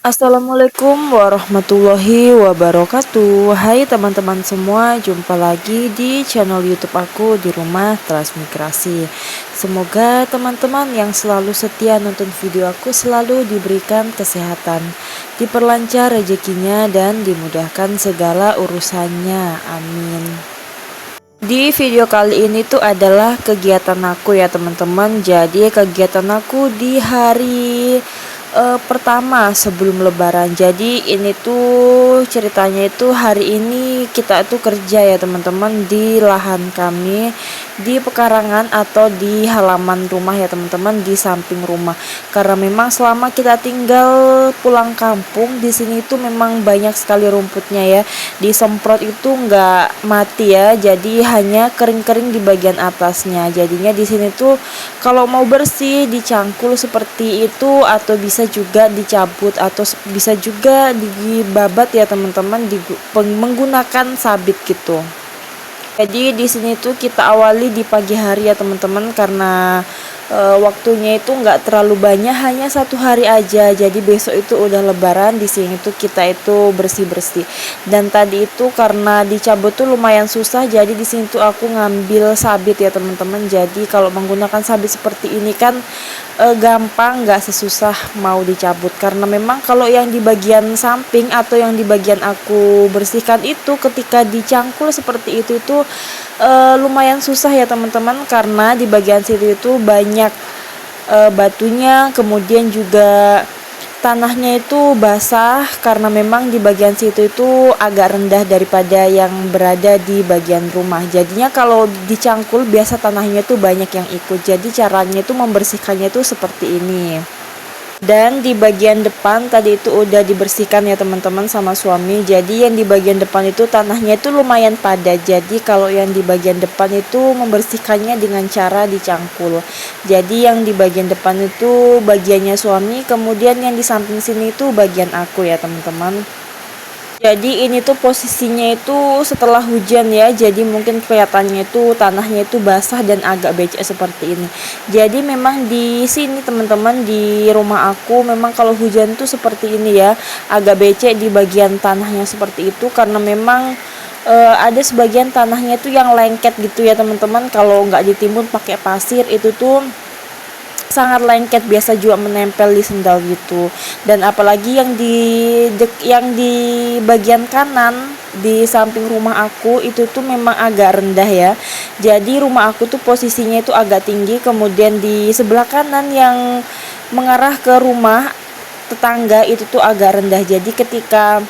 Assalamualaikum warahmatullahi wabarakatuh. Hai teman-teman semua, jumpa lagi di channel YouTube aku di Rumah Transmigrasi. Semoga teman-teman yang selalu setia nonton video aku selalu diberikan kesehatan, diperlancar rezekinya dan dimudahkan segala urusannya. Amin. Di video kali ini tuh adalah kegiatan aku ya teman-teman. Jadi kegiatan aku di hari pertama sebelum lebaran. Jadi ini tuh ceritanya itu hari ini kita tuh kerja ya teman-teman di lahan kami di pekarangan atau di halaman rumah ya teman-teman, di samping rumah. Karena memang selama kita tinggal pulang kampung di sini tuh memang banyak sekali rumputnya ya. Disemprot itu nggak mati ya. Jadi hanya kering-kering di bagian atasnya. Jadinya di sini tuh kalau mau bersih dicangkul seperti itu, atau bisa juga dicabut, atau bisa juga dibabat ya teman-teman, menggunakan sabit gitu. Jadi di sini tuh kita awali di pagi hari ya teman-teman, karena waktunya itu nggak terlalu banyak, hanya 1 hari aja. Jadi besok itu udah lebaran. Di sini tuh kita itu bersih-bersih. Dan tadi itu karena dicabut tuh lumayan susah, jadi di sini tuh aku ngambil sabit ya teman-teman. Jadi kalau menggunakan sabit seperti ini kan gampang, nggak sesusah mau dicabut. Karena memang kalau yang di bagian samping atau yang di bagian aku bersihkan itu ketika dicangkul seperti itu lumayan susah ya teman-teman, karena di bagian situ itu banyak batunya, kemudian juga tanahnya itu basah, karena memang di bagian situ itu agak rendah daripada yang berada di bagian rumah. Jadinya kalau dicangkul biasa tanahnya itu banyak yang ikut. Jadi caranya itu membersihkannya itu seperti ini. Dan di bagian depan tadi itu udah dibersihkan ya teman-teman sama suami. Jadi yang di bagian depan itu tanahnya itu lumayan padat. Jadi kalau yang di bagian depan itu membersihkannya dengan cara dicangkul. Jadi yang di bagian depan itu bagiannya suami, kemudian yang di samping sini itu bagian aku ya teman-teman. Jadi ini tuh posisinya itu setelah hujan ya, jadi mungkin kelihatannya itu tanahnya itu basah dan agak becek seperti ini. Jadi memang di sini teman-teman, di rumah aku memang kalau hujan tuh seperti ini ya, agak becek di bagian tanahnya seperti itu, karena memang ada sebagian tanahnya itu yang lengket gitu ya teman-teman. Kalau nggak ditimbun pakai pasir itu tuh sangat lengket, biasa juga menempel di sendal gitu. Dan apalagi yang di bagian kanan di samping rumah aku itu tuh memang agak rendah ya. Jadi rumah aku tuh posisinya itu agak tinggi, kemudian di sebelah kanan yang mengarah ke rumah tetangga itu tuh agak rendah. Jadi ketika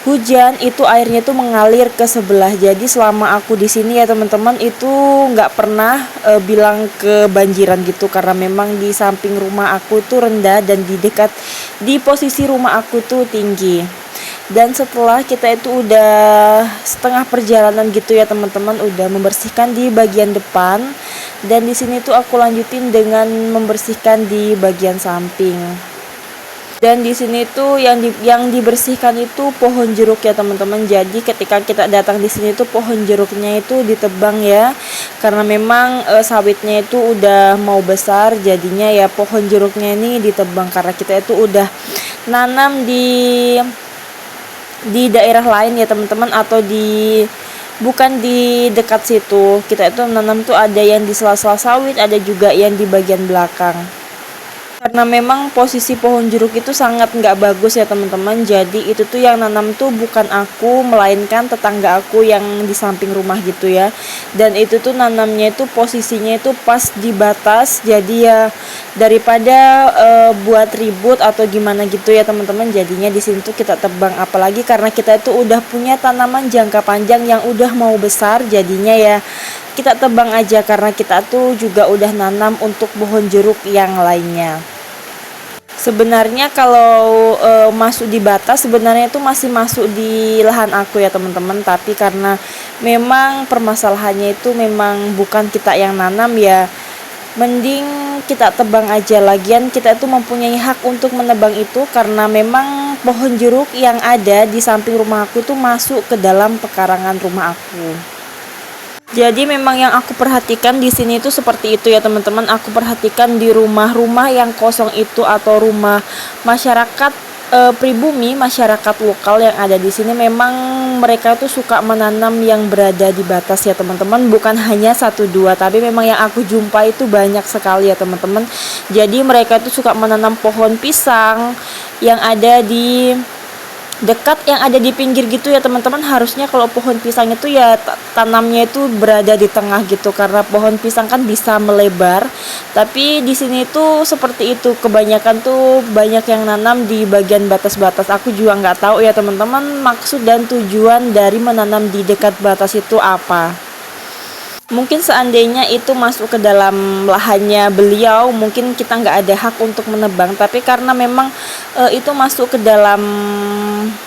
hujan itu airnya tuh mengalir ke sebelah. Jadi selama aku di sini ya teman-teman itu nggak pernah bilang kebanjiran gitu, karena memang di samping rumah aku tuh rendah dan di posisi rumah aku tuh tinggi. Dan setelah kita itu udah setengah perjalanan gitu ya teman-teman, udah membersihkan di bagian depan, dan di sini tuh aku lanjutin dengan membersihkan di bagian samping. Dan di sini tuh yang dibersihkan itu pohon jeruk ya teman-teman. Jadi ketika kita datang di sini tuh pohon jeruknya itu ditebang ya, karena memang sawitnya itu udah mau besar. Jadinya ya pohon jeruknya ini ditebang, karena kita itu udah nanam di daerah lain ya teman-teman, atau bukan di dekat situ. Kita itu nanam tuh ada yang di sela-sela sawit, ada juga yang di bagian belakang. Karena memang posisi pohon jeruk itu sangat nggak bagus ya teman-teman. Jadi itu tuh yang nanam tuh bukan aku, melainkan tetangga aku yang di samping rumah gitu ya. Dan itu tuh nanamnya itu posisinya itu pas di batas. Jadi ya daripada buat ribut atau gimana gitu ya teman-teman, jadinya di sini tuh kita tebang. Apalagi karena kita itu udah punya tanaman jangka panjang yang udah mau besar, jadinya ya kita tebang aja, karena kita tuh juga udah nanam untuk pohon jeruk yang lainnya. Sebenarnya kalau masuk di batas, sebenarnya itu masih masuk di lahan aku ya teman-teman, tapi karena memang permasalahannya itu memang bukan kita yang nanam ya, mending kita tebang aja. Lagian kita itu mempunyai hak untuk menebang itu karena memang pohon jeruk yang ada di samping rumah aku itu masuk ke dalam pekarangan rumah aku. Jadi memang yang aku perhatikan di sini itu seperti itu ya teman-teman. Aku perhatikan di rumah-rumah yang kosong itu atau rumah masyarakat pribumi, masyarakat lokal yang ada di sini, memang mereka tuh suka menanam yang berada di batas ya teman-teman. Bukan hanya satu dua, tapi memang yang aku jumpa itu banyak sekali ya teman-teman. Jadi mereka tuh suka menanam pohon pisang yang ada di dekat, yang ada di pinggir gitu ya teman-teman. Harusnya kalau pohon pisang itu ya tanamnya itu berada di tengah gitu, karena pohon pisang kan bisa melebar. Tapi di sini tuh seperti itu, kebanyakan tuh banyak yang nanam di bagian batas-batas. Aku juga nggak tahu ya teman-teman maksud dan tujuan dari menanam di dekat batas itu apa. Mungkin seandainya itu masuk ke dalam lahannya beliau, mungkin kita nggak ada hak untuk menebang. Tapi karena memang itu masuk ke dalam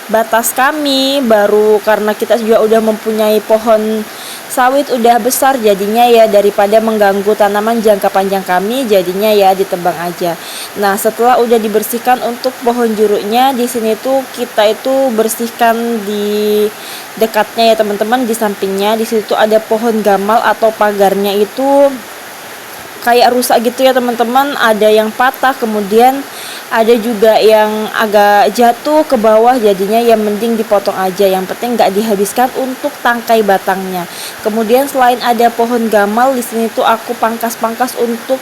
batas kami, baru karena kita juga udah mempunyai pohon sawit udah besar, jadinya ya daripada mengganggu tanaman jangka panjang kami, jadinya ya ditebang aja. Nah setelah udah dibersihkan untuk pohon jeruknya, di sini tuh kita itu bersihkan di dekatnya ya teman-teman, di sampingnya. Di situ ada pohon gamal atau pagarnya itu kayak rusak gitu ya teman-teman, ada yang patah, kemudian ada juga yang agak jatuh ke bawah, jadinya ya mending dipotong aja, yang penting nggak dihabiskan untuk tangkai batangnya. Kemudian selain ada pohon gamal, di sini tuh aku pangkas-pangkas untuk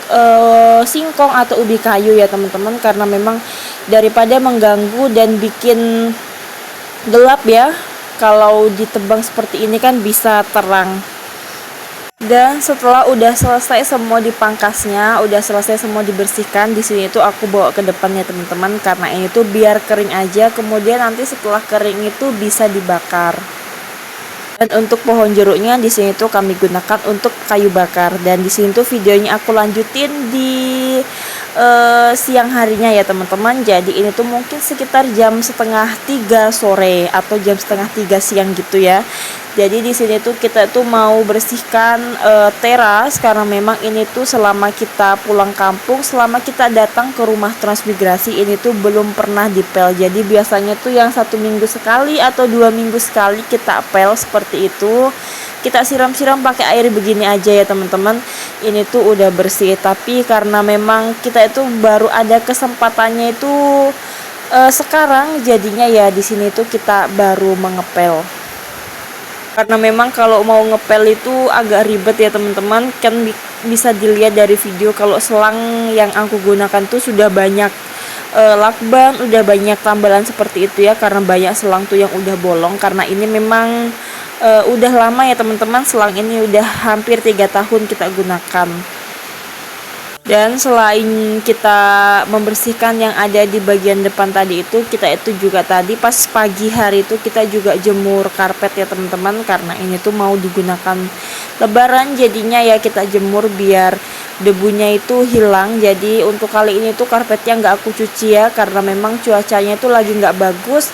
singkong atau ubi kayu ya teman-teman, karena memang daripada mengganggu dan bikin gelap ya, kalau ditebang seperti ini kan bisa terang. Dan setelah udah selesai semua dipangkasnya, udah selesai semua dibersihkan, di sini tuh aku bawa ke depannya teman-teman, karena ini tuh biar kering aja, kemudian nanti setelah kering itu bisa dibakar. Dan untuk pohon jeruknya di sini tuh kami gunakan untuk kayu bakar. Dan di sini tuh videonya aku lanjutin di siang harinya ya teman-teman. Jadi ini tuh mungkin sekitar jam setengah 3 sore atau jam setengah 3 siang gitu ya. Jadi di sini tuh kita tuh mau bersihkan teras, karena memang ini tuh selama kita pulang kampung, selama kita datang ke rumah transmigrasi, ini tuh belum pernah dipel. Jadi biasanya tuh yang 1 minggu sekali atau 2 minggu sekali kita pel seperti itu. Kita siram-siram pakai air begini aja ya teman-teman. Ini tuh udah bersih, tapi karena memang kita itu baru ada kesempatannya itu sekarang, jadinya ya di sini tuh kita baru mengepel. Karena memang kalau mau ngepel itu agak ribet ya teman-teman, kan bisa dilihat dari video kalau selang yang aku gunakan tuh sudah banyak lakban, udah banyak tambalan seperti itu ya, karena banyak selang tuh yang udah bolong. Karena ini memang udah lama ya teman-teman, selang ini udah hampir 3 tahun kita gunakan. Dan selain kita membersihkan yang ada di bagian depan tadi itu, kita itu juga tadi pas pagi hari itu kita juga jemur karpet ya teman-teman, karena ini tuh mau digunakan lebaran, jadinya ya kita jemur biar debunya itu hilang. Jadi untuk kali ini tuh karpetnya nggak aku cuci ya, karena memang cuacanya itu lagi nggak bagus.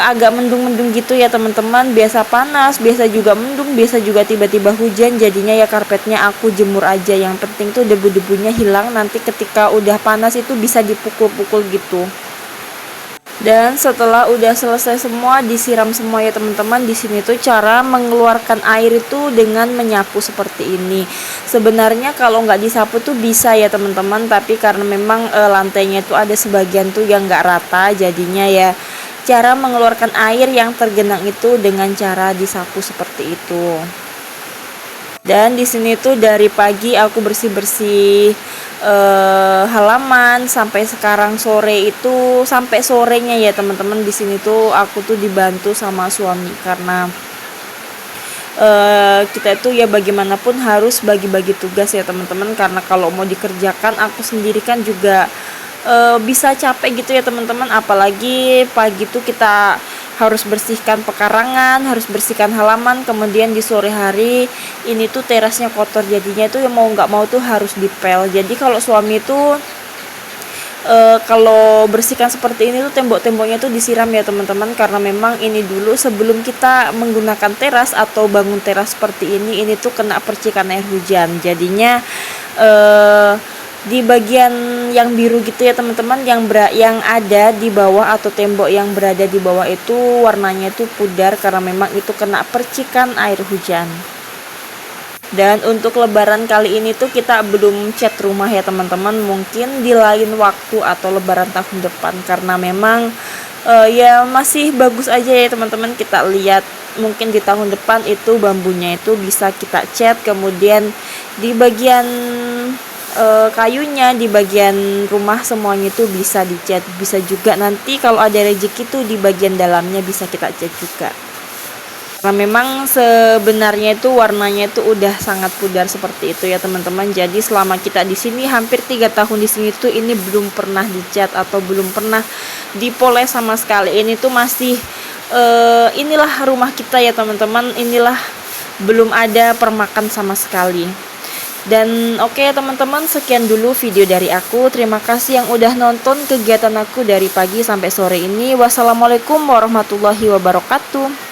Agak mendung-mendung gitu ya teman-teman, biasa panas, biasa juga mendung, biasa juga tiba-tiba hujan, jadinya ya karpetnya aku jemur aja. Yang penting tuh debu-debunya hilang, nanti ketika udah panas itu bisa dipukul-pukul gitu. Dan setelah udah selesai semua, disiram semua ya teman-teman, di sini tuh cara mengeluarkan air itu dengan menyapu seperti ini. Sebenarnya kalau nggak disapu tuh bisa ya teman-teman, tapi karena memang lantainya tuh ada sebagian tuh yang nggak rata, jadinya ya cara mengeluarkan air yang tergenang itu dengan cara disapu seperti itu. Dan di sini tuh dari pagi aku bersih-bersih halaman sampai sekarang sore itu, sampai sorenya ya teman-teman. Di sini tuh aku tuh dibantu sama suami, karena kita itu ya bagaimanapun harus bagi-bagi tugas ya teman-teman, karena kalau mau dikerjakan aku sendiri kan juga bisa capek gitu ya teman-teman. Apalagi pagi tuh kita harus bersihkan pekarangan, harus bersihkan halaman, kemudian di sore hari ini tuh terasnya kotor, jadinya itu ya mau nggak mau tuh harus dipel. Jadi kalau suami tuh kalau bersihkan seperti ini tuh tembok-temboknya tuh disiram ya teman-teman, karena memang ini dulu sebelum kita menggunakan teras atau bangun teras seperti ini tuh kena percikan air hujan. Jadinya di bagian yang biru gitu ya teman-teman, yang ada di bawah atau tembok yang berada di bawah itu warnanya itu pudar karena memang itu kena percikan air hujan. Dan untuk lebaran kali ini tuh kita belum cat rumah ya teman-teman, mungkin di lain waktu atau lebaran tahun depan, karena memang ya masih bagus aja ya teman-teman. Kita lihat mungkin di tahun depan itu bambunya itu bisa kita cat, kemudian di bagian kayunya, di bagian rumah semuanya itu bisa dicat, bisa juga nanti kalau ada rezeki tuh di bagian dalamnya bisa kita cat juga. Karena memang sebenarnya itu warnanya itu udah sangat pudar seperti itu ya teman-teman. Jadi selama kita di sini hampir 3 tahun di sini tuh ini belum pernah dicat atau belum pernah dipoles sama sekali. Ini tuh masih inilah rumah kita ya teman-teman. Inilah belum ada permakan sama sekali. Dan oke teman-teman, sekian dulu video dari aku. Terima kasih yang udah nonton kegiatan aku dari pagi sampai sore ini. Wassalamualaikum warahmatullahi wabarakatuh.